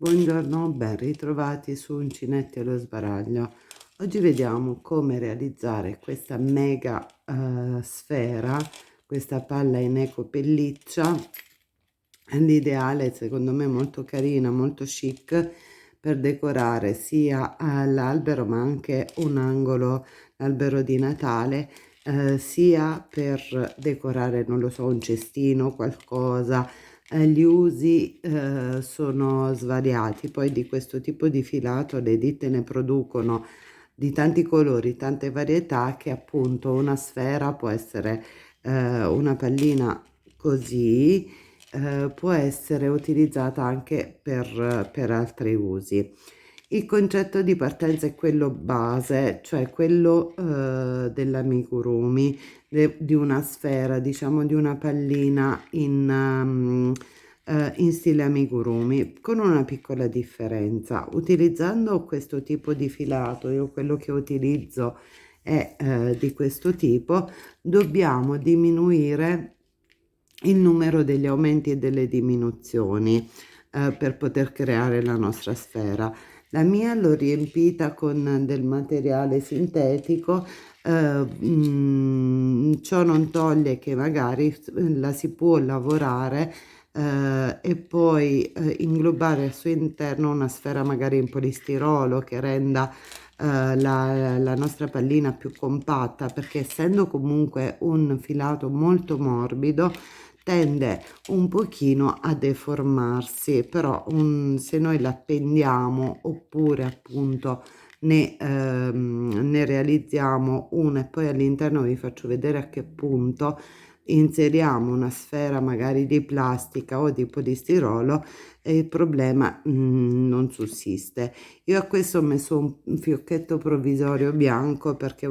Buongiorno, ben ritrovati su Uncinetti allo sbaraglio. Oggi vediamo come realizzare questa mega sfera, questa palla in eco pelliccia. L'ideale, secondo me, molto carina, molto chic per decorare sia l'albero ma anche un angolo, l'albero di Natale, sia per decorare, non lo so, un cestino, qualcosa. Gli usi sono svariati, poi di questo tipo di filato le ditte ne producono di tanti colori, tante varietà, che appunto una sfera può essere una pallina così, può essere utilizzata anche per altri usi. Il concetto di partenza è quello base, cioè quello dell'amigurumi, di una sfera, diciamo di una pallina in stile amigurumi, con una piccola differenza. Utilizzando questo tipo di filato, io quello che utilizzo è di questo tipo, dobbiamo diminuire il numero degli aumenti e delle diminuzioni per poter creare la nostra sfera. La mia l'ho riempita con del materiale sintetico, ciò non toglie che magari la si può lavorare e poi inglobare al suo interno una sfera magari in polistirolo che renda la nostra pallina più compatta, perché essendo comunque un filato molto morbido tende un pochino a deformarsi, però se noi l'appendiamo oppure appunto ne realizziamo una e poi all'interno vi faccio vedere a che punto inseriamo una sfera magari di plastica o di polistirolo e il problema non sussiste. Io a questo ho messo un fiocchetto provvisorio bianco perché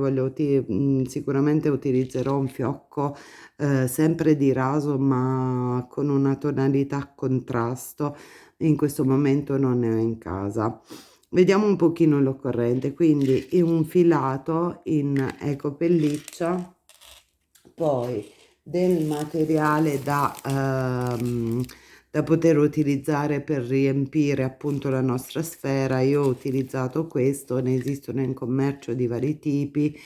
sicuramente utilizzerò un fiocco sempre di raso ma con una tonalità a contrasto. In questo momento non ne ho in casa. Vediamo un pochino l'occorrente, quindi un filato in eco pelliccia, poi del materiale da poter utilizzare per riempire appunto la nostra sfera. Io ho utilizzato questo, ne esistono in commercio di vari tipi,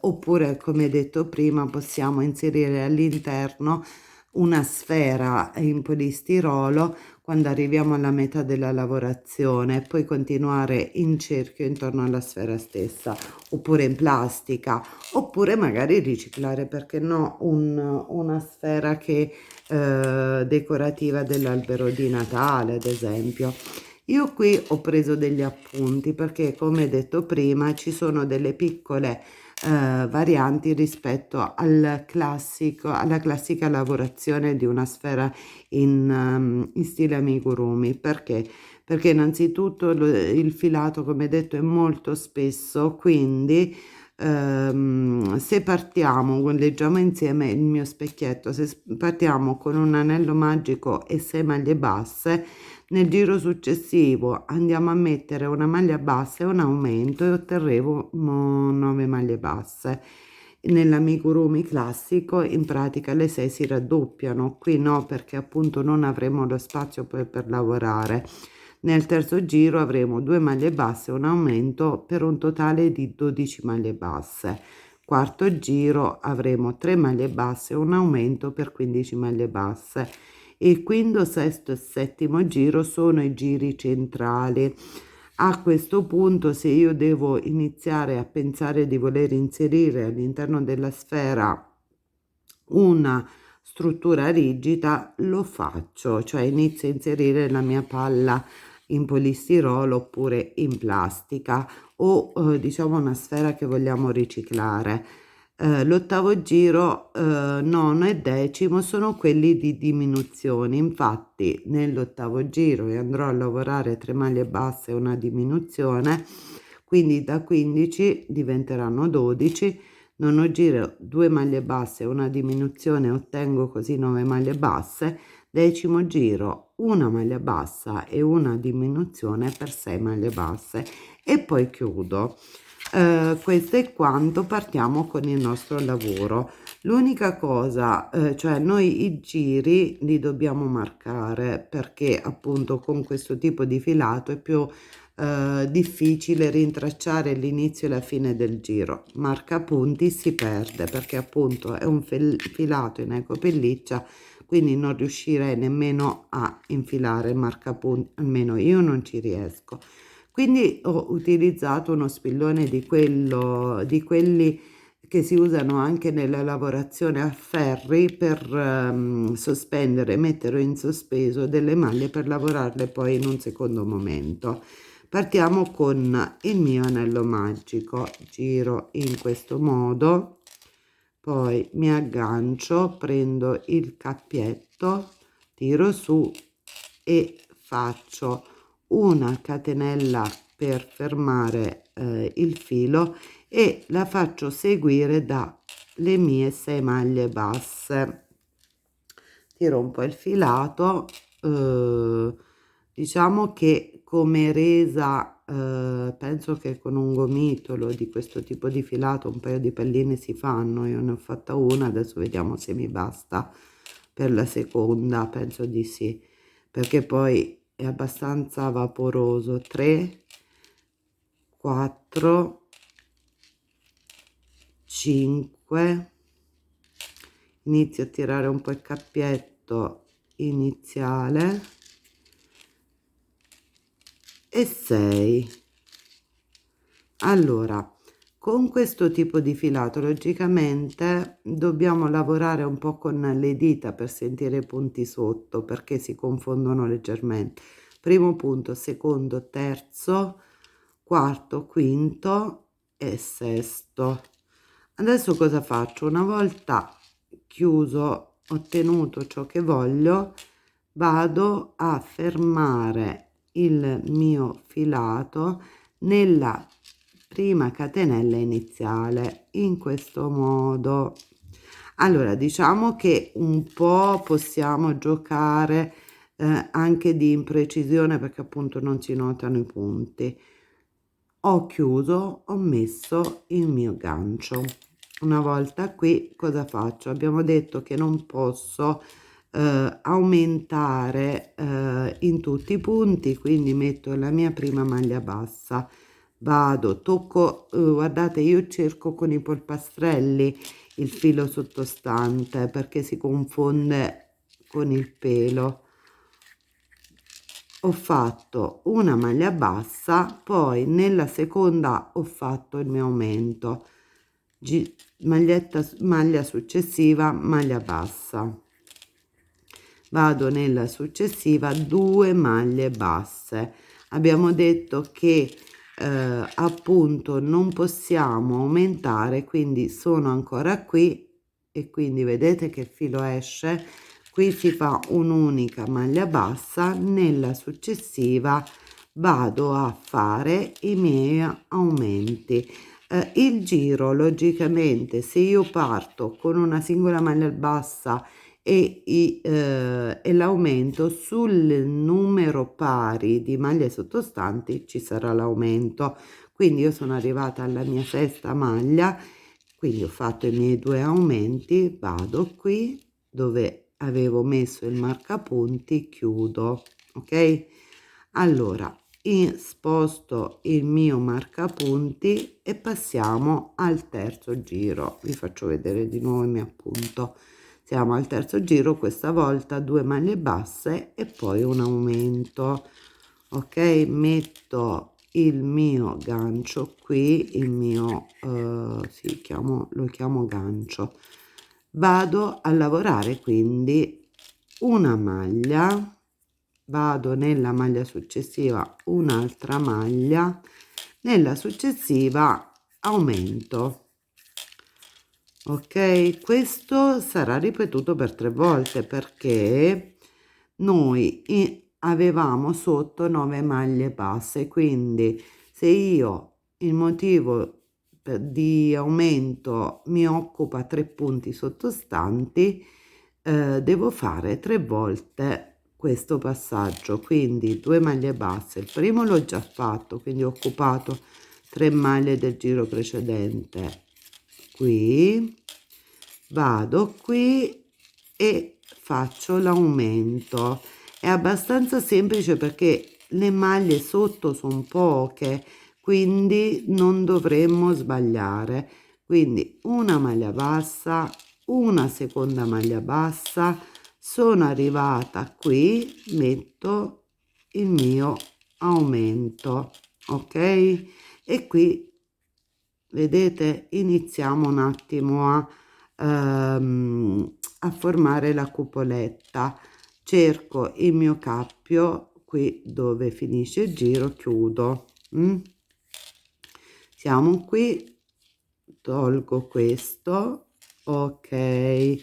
oppure come detto prima possiamo inserire all'interno una sfera in polistirolo quando arriviamo alla metà della lavorazione e poi continuare in cerchio intorno alla sfera stessa, oppure in plastica, oppure magari riciclare, perché no, una sfera che decorativa dell'albero di Natale, ad esempio. Io qui ho preso degli appunti perché, come detto prima, ci sono delle piccole varianti rispetto alla classica lavorazione di una sfera in stile amigurumi. Perché? Perché innanzitutto il filato, come detto, è molto spesso, quindi se partiamo, leggiamo insieme il mio specchietto, se partiamo con un anello magico e 6 maglie basse, nel giro successivo andiamo a mettere una maglia bassa e un aumento e otterremo 9 maglie basse. Nell'amigurumi classico in pratica le 6 si raddoppiano, qui no, perché appunto non avremo lo spazio poi per lavorare. Nel terzo giro avremo 2 maglie basse e un aumento per un totale di 12 maglie basse. Quarto giro avremo 3 maglie basse e un aumento per 15 maglie basse. Il quinto, sesto e settimo giro sono i giri centrali. A questo punto, se io devo iniziare a pensare di voler inserire all'interno della sfera una struttura rigida, lo faccio, cioè inizio a inserire la mia palla in polistirolo oppure in plastica o diciamo una sfera che vogliamo riciclare. L'ottavo giro, nono e decimo sono quelli di diminuzione. Infatti nell'ottavo giro io andrò a lavorare 3 maglie basse e una diminuzione, quindi da 15 diventeranno 12. Nono giro 2 maglie basse e una diminuzione, ottengo così 9 maglie basse. Decimo giro una maglia bassa e una diminuzione per 6 maglie basse e poi chiudo. Questo è quanto, partiamo con il nostro lavoro. L'unica cosa, cioè noi i giri li dobbiamo marcare, perché appunto con questo tipo di filato è più difficile rintracciare l'inizio e la fine del giro. Marcapunti si perde perché appunto è un filato in ecopelliccia, quindi non riuscirei nemmeno a infilare il marcapunti, almeno io non ci riesco. Quindi ho utilizzato uno spillone di quelli che si usano anche nella lavorazione a ferri per sospendere, mettere in sospeso delle maglie per lavorarle poi in un secondo momento. Partiamo con il mio anello magico, giro in questo modo, poi mi aggancio, prendo il cappietto, tiro su e faccio una catenella per fermare il filo e la faccio seguire dalle mie 6 maglie basse. Tiro un po' il filato, diciamo che come resa penso che con un gomitolo di questo tipo di filato un paio di palline si fanno. Io ne ho fatta una, adesso vediamo se mi basta per la seconda, penso di sì, perché poi è abbastanza vaporoso. 3, 4, 5, inizio a tirare un po' il cappietto iniziale e 6. Allora, con questo tipo di filato logicamente dobbiamo lavorare un po' con le dita per sentire i punti sotto, perché si confondono leggermente. Primo punto, secondo, terzo, quarto, quinto e sesto. Adesso cosa faccio? Una volta chiuso, ottenuto ciò che voglio, vado a fermare il mio filato nella prima catenella iniziale in questo modo. Allora, diciamo che un po' possiamo giocare anche di imprecisione, perché appunto non si notano i punti. Ho chiuso, ho messo il mio gancio. Una volta qui cosa faccio? Abbiamo detto che non posso aumentare in tutti i punti, quindi metto la mia prima maglia bassa, vado, tocco, guardate, io cerco con i polpastrelli il filo sottostante perché si confonde con il pelo. Ho fatto una maglia bassa, poi nella seconda ho fatto il mio aumento, maglia successiva, maglia bassa, vado nella successiva, 2 maglie basse. Abbiamo detto che appunto non possiamo aumentare, quindi sono ancora qui e quindi vedete che filo esce. Qui si fa un'unica maglia bassa, nella successiva vado a fare i miei aumenti. Il giro logicamente, se io parto con una singola maglia bassa e l'aumento, sul numero pari di maglie sottostanti ci sarà l'aumento. Quindi io sono arrivata alla mia sesta maglia, quindi ho fatto i miei 2 aumenti, vado qui dove avevo messo il marcapunti, chiudo, ok? Allora sposto il mio marcapunti e passiamo al terzo giro. Vi faccio vedere di nuovo il mio appunto. Siamo al terzo giro, questa volta 2 maglie basse e poi un aumento, ok? Metto il mio gancio qui, il mio sì, lo chiamo gancio. Vado a lavorare quindi una maglia, vado nella maglia successiva, un'altra maglia, nella successiva aumento. Ok, questo sarà ripetuto per 3 volte perché noi avevamo sotto 9 maglie basse, quindi se io il motivo di aumento mi occupa 3 punti sottostanti, devo fare 3 volte questo passaggio, quindi 2 maglie basse. Il primo l'ho già fatto, quindi ho occupato 3 maglie del giro precedente. Qui vado qui e faccio l'aumento. È abbastanza semplice perché le maglie sotto sono poche, quindi non dovremmo sbagliare. Quindi una maglia bassa, una seconda maglia bassa, sono arrivata qui, metto il mio aumento, ok? E qui vedete, iniziamo un attimo a formare la cupoletta. Cerco il mio cappio qui dove finisce il giro, chiudo. Siamo qui, tolgo questo, ok.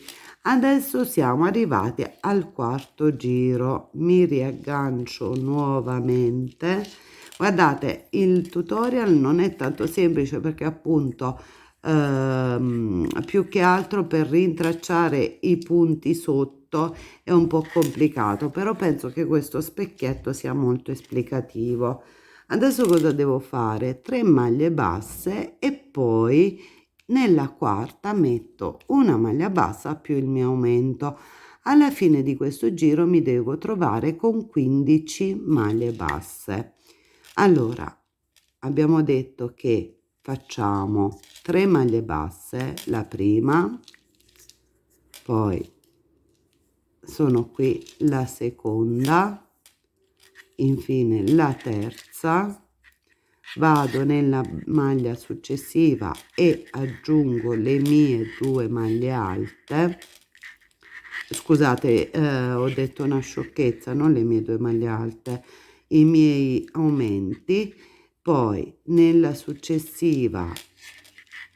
Adesso siamo arrivati al quarto giro, mi riaggancio nuovamente. Guardate, il tutorial non è tanto semplice perché appunto più che altro per rintracciare i punti sotto è un po' complicato, però penso che questo specchietto sia molto esplicativo. Adesso cosa devo fare? 3 maglie basse e poi nella quarta metto una maglia bassa più il mio aumento. Alla fine di questo giro mi devo trovare con 15 maglie basse. Allora, abbiamo detto che facciamo 3 maglie basse, la prima, poi sono qui la seconda, infine la terza, vado nella maglia successiva e aggiungo le mie 2 maglie alte. Scusate, ho detto una sciocchezza, non le mie 2 maglie alte, i miei aumenti, poi nella successiva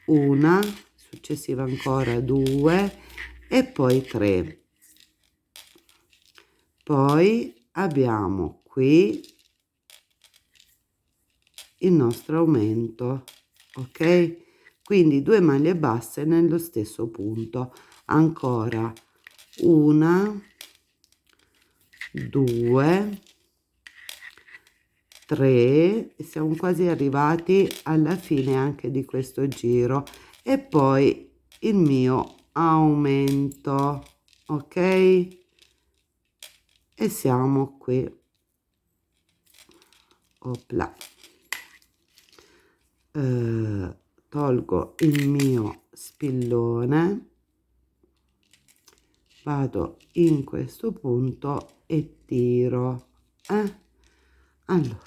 una, successiva ancora 2 e poi 3. Poi abbiamo qui il nostro aumento, ok? Quindi 2 maglie basse nello stesso punto, ancora una, 2, 3, siamo quasi arrivati alla fine anche di questo giro e poi il mio aumento, ok? E siamo qui, opla. Tolgo il mio spillone, vado in questo punto e tiro. Allora,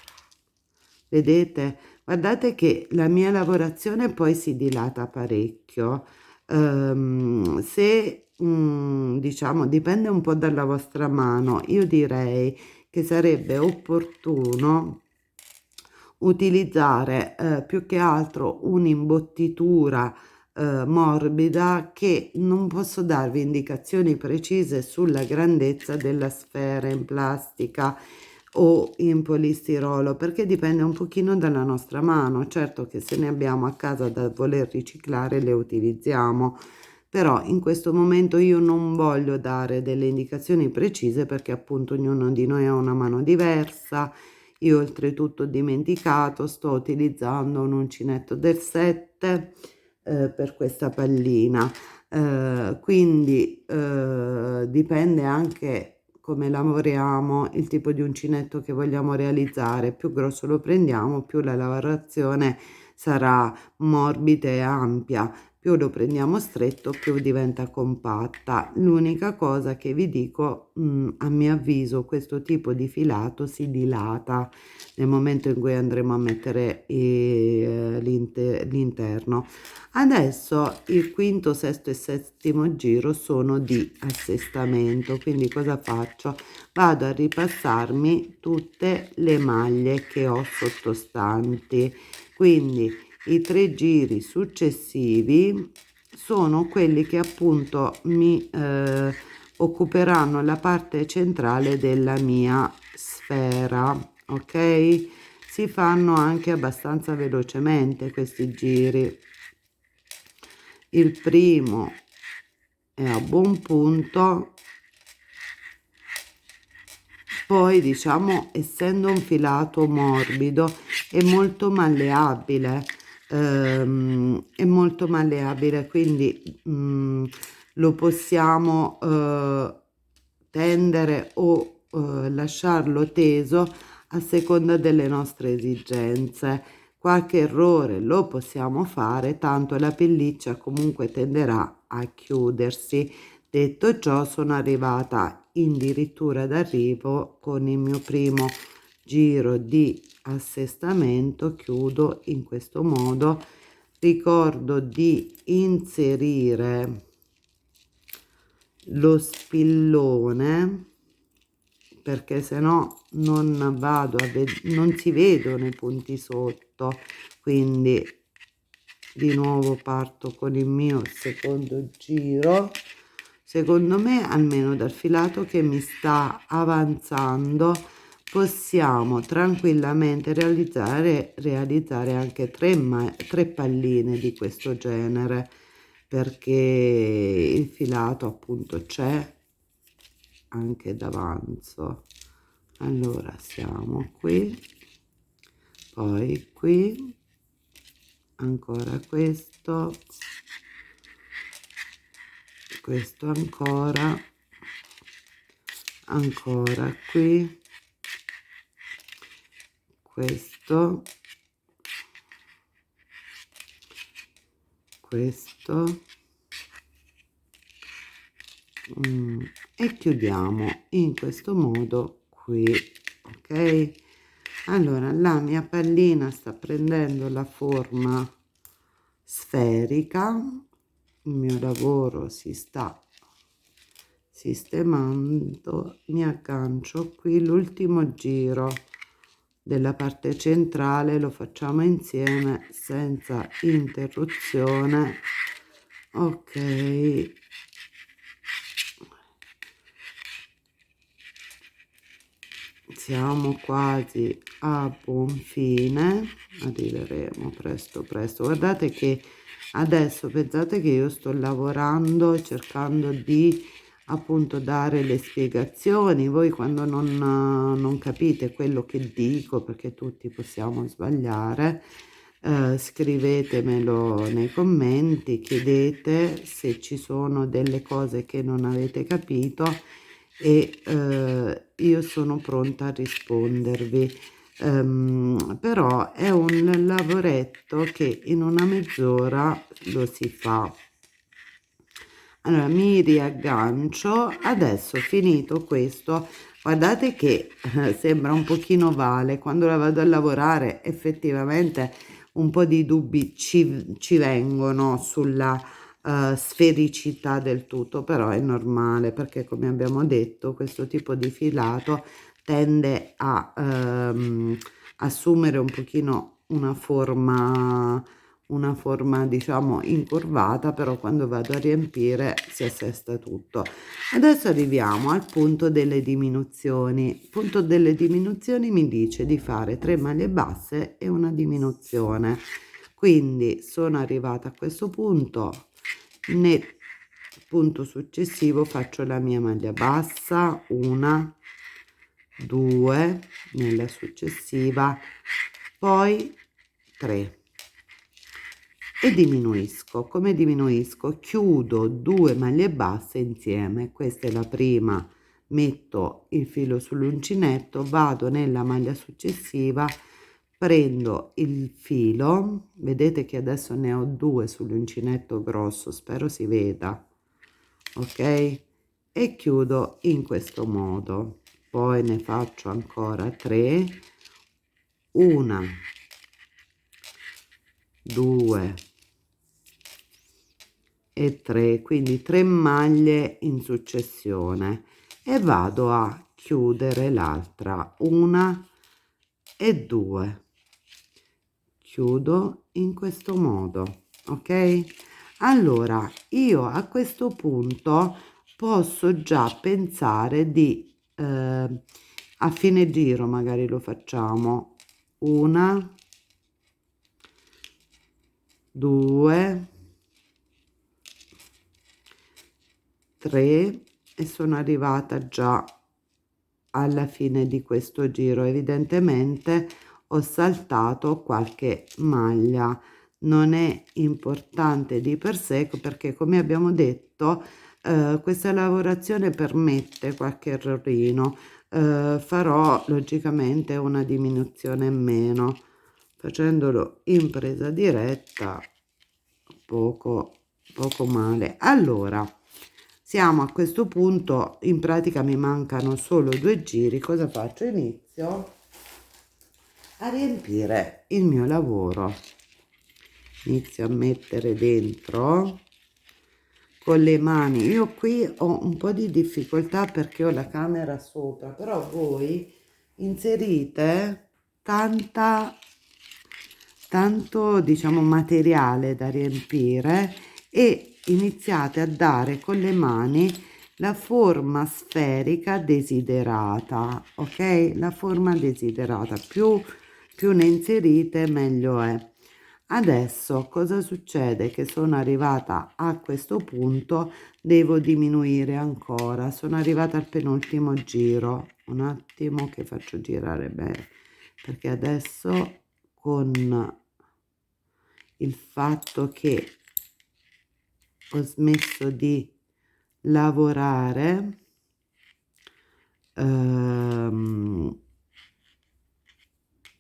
vedete, guardate che la mia lavorazione poi si dilata parecchio. Se diciamo dipende un po' dalla vostra mano, io direi che sarebbe opportuno utilizzare più che altro un'imbottitura morbida, che non posso darvi indicazioni precise sulla grandezza della sfera in plastica o in polistirolo, perché dipende un pochino dalla nostra mano. Certo che se ne abbiamo a casa da voler riciclare le utilizziamo, però in questo momento io non voglio dare delle indicazioni precise perché appunto ognuno di noi ha una mano diversa. Io oltretutto ho dimenticato, sto utilizzando un uncinetto del 7 per questa pallina, quindi dipende anche come lavoriamo, il tipo di uncinetto che vogliamo realizzare. Più grosso lo prendiamo, più la lavorazione sarà morbida e ampia, più lo prendiamo stretto, più diventa compatta. L'unica cosa che vi dico, a mio avviso, questo tipo di filato si dilata nel momento in cui andremo a mettere l'interno. Adesso il quinto, sesto e settimo giro sono di assestamento, quindi cosa faccio? Vado a ripassarmi tutte le maglie che ho sottostanti, quindi i 3 giri successivi sono quelli che appunto mi occuperanno la parte centrale della mia sfera, ok? Si fanno anche abbastanza velocemente questi giri. Il primo è a buon punto, poi diciamo, essendo un filato morbido è molto malleabile, quindi lo possiamo tendere o lasciarlo teso a seconda delle nostre esigenze. Qualche errore lo possiamo fare, tanto la pelliccia comunque tenderà a chiudersi. Detto ciò, sono arrivata addirittura d'arrivo con il mio primo giro di assestamento. Chiudo in questo modo. Ricordo di inserire lo spillone, perché se no non vado a non si vedono i punti sotto. Quindi di nuovo parto con il mio secondo giro. Secondo me, almeno dal filato che mi sta avanzando, possiamo tranquillamente realizzare anche tre palline di questo genere, perché il filato appunto c'è anche d'avanzo. Allora siamo qui, poi qui, ancora questo ancora qui, questo e chiudiamo in questo modo qui. Ok, allora la mia pallina sta prendendo la forma sferica, il mio lavoro si sta sistemando, mi aggancio qui. L'ultimo giro della parte centrale lo facciamo insieme senza interruzione. Ok, siamo quasi a buon fine, arriveremo presto. Guardate che adesso pensate che io sto lavorando cercando di appunto dare le spiegazioni. Voi quando non capite quello che dico, perché tutti possiamo sbagliare, scrivetemelo nei commenti, chiedete se ci sono delle cose che non avete capito e io sono pronta a rispondervi. Però è un lavoretto che in una mezz'ora lo si fa. Allora mi riaggancio. Adesso finito questo, guardate che sembra un pochino Vale. Quando la vado a lavorare effettivamente un po' di dubbi ci vengono sulla sfericità del tutto, però è normale, perché come abbiamo detto questo tipo di filato tende a assumere un pochino una forma diciamo incurvata, però quando vado a riempire si assesta tutto. Adesso arriviamo al punto delle diminuzioni. Il punto delle diminuzioni mi dice di fare 3 maglie basse e una diminuzione, quindi sono arrivata a questo punto. Nel punto successivo faccio la mia maglia bassa, una, due, nella successiva, poi 3 e diminuisco. Come diminuisco? Chiudo 2 maglie basse insieme. Questa è la prima, metto il filo sull'uncinetto, vado nella maglia successiva, prendo il filo, vedete che adesso ne ho 2 sull'uncinetto grosso, spero si veda, ok, e chiudo in questo modo. Poi ne faccio ancora 3, una, 2 e 3, quindi 3 maglie in successione, e vado a chiudere l'altra, una e 2, chiudo in questo modo. Ok, allora io a questo punto posso già pensare di a fine giro magari lo facciamo, una, 2, 3 e sono arrivata già alla fine di questo giro. Evidentemente ho saltato qualche maglia non è importante di per sé, perché come abbiamo detto questa lavorazione permette qualche errorino. Farò logicamente una diminuzione in meno, facendolo in presa diretta poco male. Allora, siamo a questo punto, in pratica mi mancano solo 2 giri. Cosa faccio? Inizio a riempire il mio lavoro, inizio a mettere dentro con le mani. Io qui ho un po' di difficoltà perché ho la camera sopra, però voi inserite tanto diciamo materiale da riempire e iniziate a dare con le mani la forma sferica desiderata, ok? La forma desiderata, più ne inserite meglio è. Adesso cosa succede? Che sono arrivata a questo punto, devo diminuire ancora, sono arrivata al penultimo giro. Un attimo che faccio girare bene, perché adesso con il fatto che ho smesso di lavorare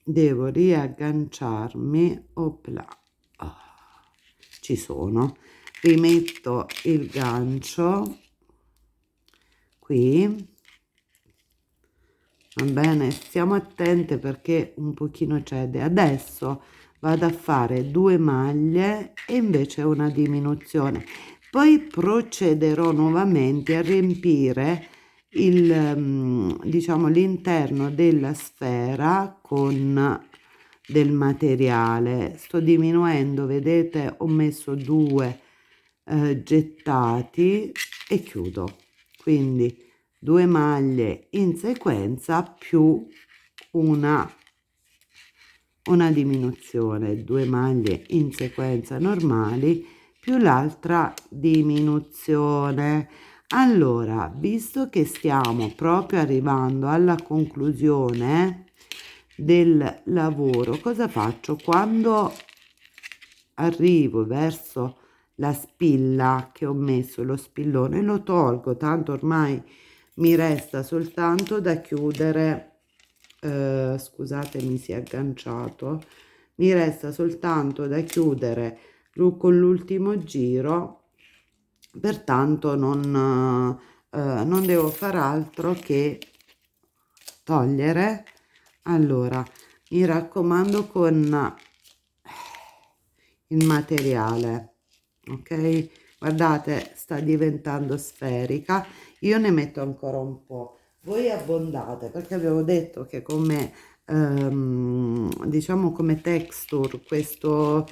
devo riagganciarmi, opla, ci sono, rimetto il gancio qui, va bene, stiamo attente perché un pochino cede. Adesso vado a fare 2 maglie e invece una diminuzione, poi procederò nuovamente a riempire diciamo l'interno della sfera con del materiale. Sto diminuendo, vedete, ho messo 2 gettati e chiudo, quindi 2 maglie in sequenza più una diminuzione, 2 maglie in sequenza normali più l'altra diminuzione. Allora, visto che stiamo proprio arrivando alla conclusione del lavoro, cosa faccio? Quando arrivo verso la spilla che ho messo, lo spillone, lo tolgo, tanto ormai mi resta soltanto da chiudere. Scusate, mi si è agganciato, mi resta soltanto da chiudere con l'ultimo giro, pertanto non devo far altro che togliere. Allora, mi raccomando, con il materiale, ok, guardate, sta diventando sferica. Io ne metto ancora un po', voi abbondate, perché avevo detto che come diciamo come texture questo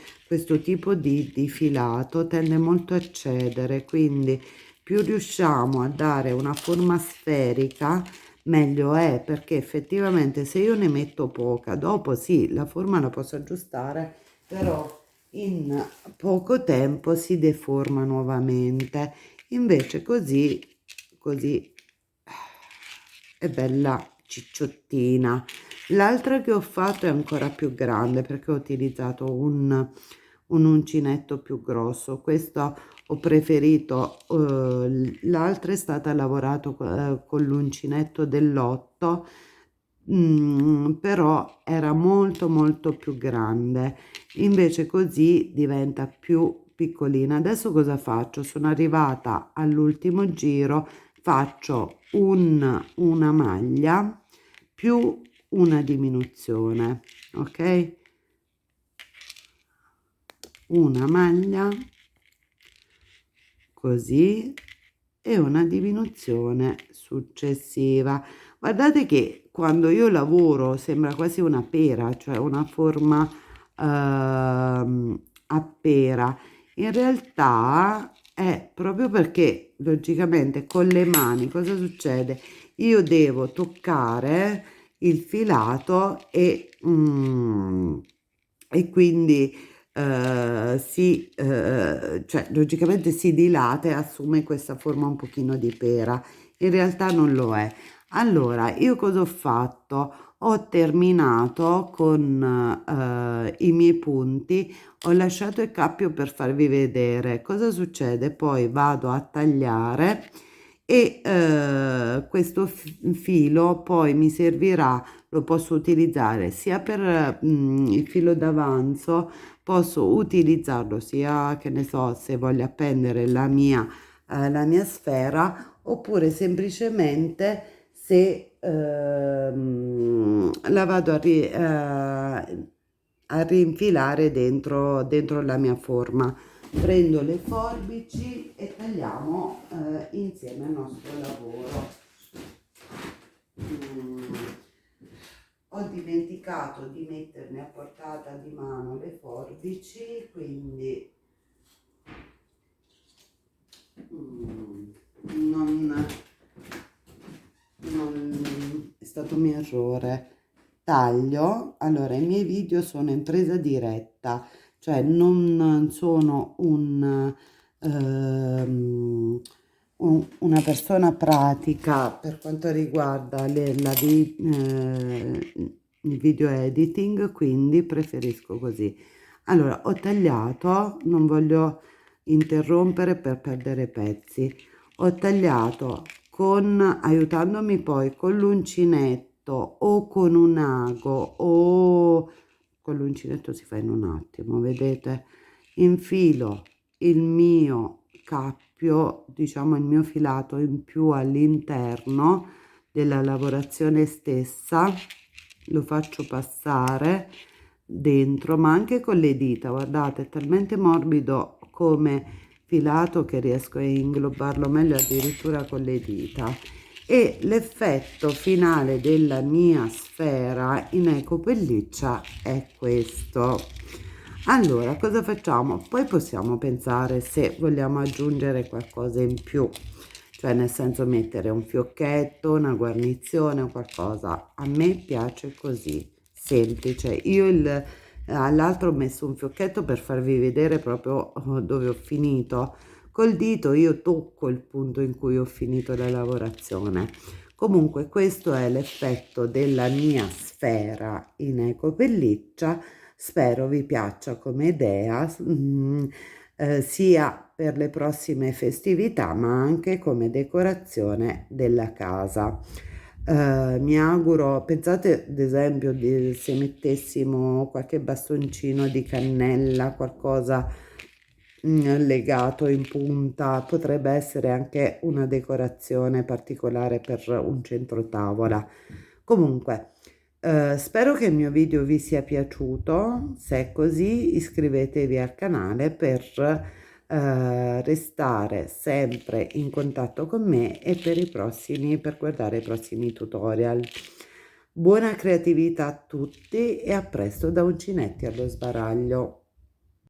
tipo di filato tende molto a cedere, quindi più riusciamo a dare una forma sferica meglio è, perché effettivamente se io ne metto poca, dopo sì, la forma la posso aggiustare, però in poco tempo si deforma nuovamente. Invece così è bella cicciottina. L'altra che ho fatto è ancora più grande perché ho utilizzato un uncinetto più grosso. Questo ho preferito, l'altra è stata lavorato con l'uncinetto dell'8, però era molto più grande, invece così diventa più piccolina. Adesso cosa faccio? Sono arrivata all'ultimo giro, faccio una maglia più una diminuzione, ok? Una maglia così e una diminuzione successiva. Guardate che quando io lavoro sembra quasi una pera, cioè una forma a pera. In realtà è proprio perché logicamente con le mani cosa succede? Io devo toccare il filato e quindi cioè logicamente si dilata e assume questa forma un pochino di pera. In realtà non lo è. Allora, io cosa ho fatto? Ho terminato con i miei punti, ho lasciato il cappio per farvi vedere cosa succede. Poi vado a tagliare e questo filo poi mi servirà, lo posso utilizzare sia per il filo d'avanzo, posso utilizzarlo sia, che ne so, se voglio appendere la mia sfera, oppure semplicemente se la vado a rinfilare dentro la mia forma. Prendo le forbici e tagliamo insieme al nostro lavoro. Mm, Ho dimenticato di metterne a portata di mano le forbici, quindi mm, non, è stato un mio errore. Taglio. Allora, i miei video sono in presa diretta, cioè non sono una persona pratica per quanto riguarda il video editing, quindi preferisco così. Allora, ho tagliato, non voglio interrompere per perdere pezzi. Ho tagliato aiutandomi poi con l'uncinetto o con un ago, o con l'uncinetto si fa in un attimo, vedete? Infilo il mio cappio, diciamo il mio filato in più all'interno della lavorazione stessa, lo faccio passare dentro, ma anche con le dita, guardate, è talmente morbido come filato che riesco a inglobarlo meglio addirittura con le dita. E l'effetto finale della mia sfera in eco pelliccia è questo. Allora, cosa facciamo? Poi possiamo pensare se vogliamo aggiungere qualcosa in più, cioè nel senso mettere un fiocchetto, una guarnizione o qualcosa. A me piace così, semplice. All'altro ho messo un fiocchetto per farvi vedere proprio dove ho finito. Col dito io tocco il punto in cui ho finito la lavorazione. Comunque questo è l'effetto della mia sfera in eco pelliccia. Spero vi piaccia come idea, sia per le prossime festività, ma anche come decorazione della casa. Mi auguro, pensate ad esempio se mettessimo qualche bastoncino di cannella, qualcosa legato in punta, potrebbe essere anche una decorazione particolare per un centro tavola. Comunque, spero che il mio video vi sia piaciuto. Se è così, iscrivetevi al canale per restare sempre in contatto con me e per guardare i prossimi tutorial. Buona creatività a tutti e a presto da Uncinetti allo sbaraglio.